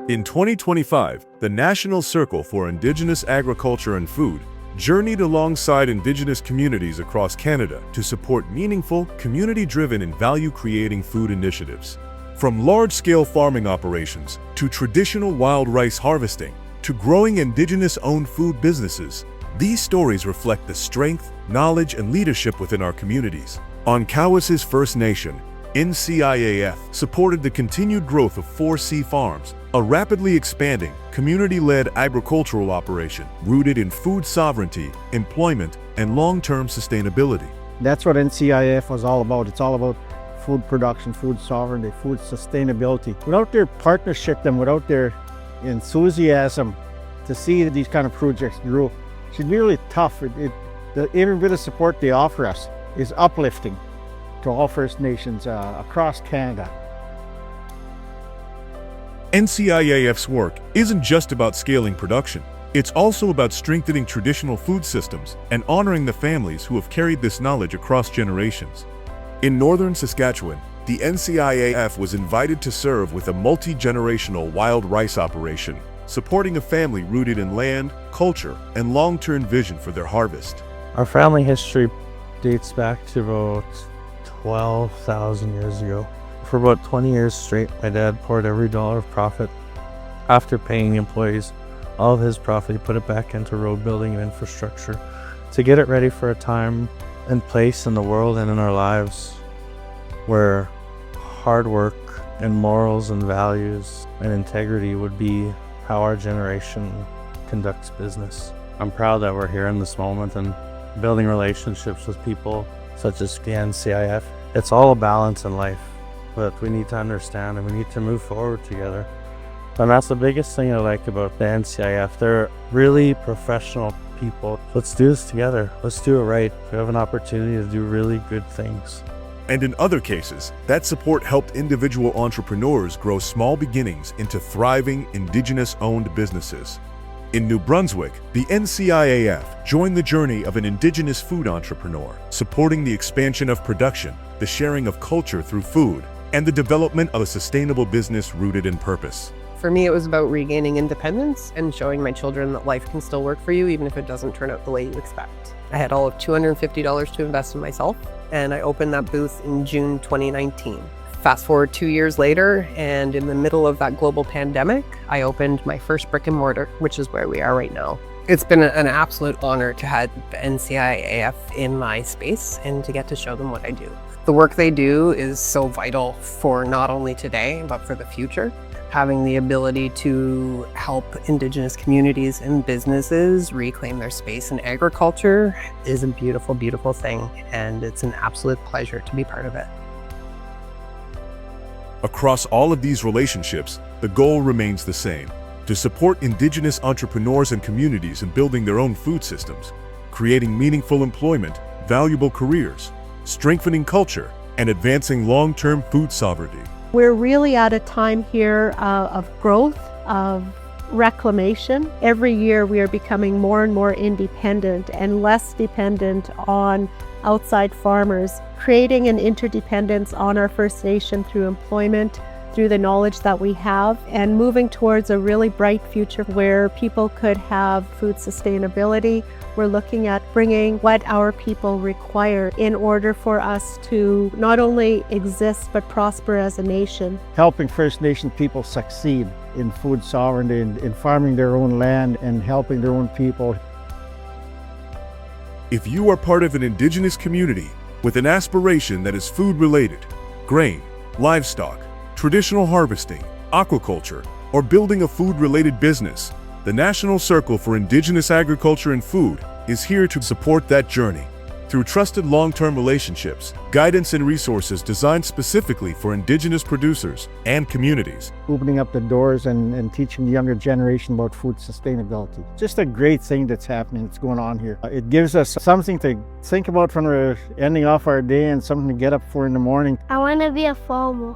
In 2025, the National Circle for Indigenous Agriculture and Food journeyed alongside Indigenous communities across Canada to support meaningful, community-driven and value-creating food initiatives. From large-scale farming operations to traditional wild rice harvesting to growing Indigenous-owned food businesses, these stories reflect the strength, knowledge, and leadership within our communities. Onkawas's First Nation, NCIAF, supported the continued growth of 4C Farms, a rapidly expanding, community-led agricultural operation rooted in food sovereignty, employment, and long-term sustainability. That's what NCIAF was all about. It's all about food production, food sovereignty, food sustainability. Without their partnership and without their enthusiasm to see these kind of projects grow, it's really tough. Every bit of support they offer us is uplifting to all First Nations across Canada. NCIAF's work isn't just about scaling production. It's also about strengthening traditional food systems and honoring the families who have carried this knowledge across generations. In northern Saskatchewan, the NCIAF was invited to serve with a multi-generational wild rice operation, supporting a family rooted in land, culture, and long-term vision for their harvest. Our family history dates back to about 12,000 years ago. For about 20 years straight, my dad poured every dollar of profit. After paying employees all of his profit, he put it back into road building and infrastructure to get it ready for a time and place in the world and in our lives where hard work and morals and values and integrity would be how our generation conducts business. I'm proud that we're here in this moment and building relationships with people such as the NCIF. It's all a balance in life, but we need to understand and we need to move forward together. And that's the biggest thing I like about the NCIF. They're really professional people. Let's do this together. Let's do it right. We have an opportunity to do really good things. And in other cases, that support helped individual entrepreneurs grow small beginnings into thriving Indigenous-owned businesses. In New Brunswick, the NCIAF joined the journey of an Indigenous food entrepreneur, supporting the expansion of production, the sharing of culture through food, and the development of a sustainable business rooted in purpose. For me, it was about regaining independence and showing my children that life can still work for you even if it doesn't turn out the way you expect. I had all of $250 to invest in myself, and I opened that booth in June 2019. Fast forward 2 years later, and in the middle of that global pandemic, I opened my first brick and mortar, which is where we are right now. It's been an absolute honor to have NCIAF in my space and to get to show them what I do. The work they do is so vital for not only today, but for the future. Having the ability to help Indigenous communities and businesses reclaim their space in agriculture is a beautiful, beautiful thing, and it's an absolute pleasure to be part of it. Across all of these relationships, the goal remains the same: to support Indigenous entrepreneurs and communities in building their own food systems, creating meaningful employment, valuable careers, strengthening culture, and advancing long-term food sovereignty. We're really at a time here of growth, of reclamation. Every year we are becoming more and more independent and less dependent on outside farmers, creating an interdependence on our First Nation through employment, through the knowledge that we have, and moving towards a really bright future where people could have food sustainability. We're looking at bringing what our people require in order for us to not only exist but prosper as a nation. Helping First Nation people succeed in food sovereignty, in farming their own land and helping their own people. If you are part of an Indigenous community with an aspiration that is food-related, grain, livestock, traditional harvesting, aquaculture, or building a food-related business, the National Circle for Indigenous Agriculture and Food is here to support that journey. Through trusted long-term relationships, guidance and resources designed specifically for Indigenous producers and communities. Opening up the doors and teaching the younger generation about food sustainability. Just a great thing that's happening, that's going on here. It gives us something to think about when we're ending off our day and something to get up for in the morning. I want to be a farmer.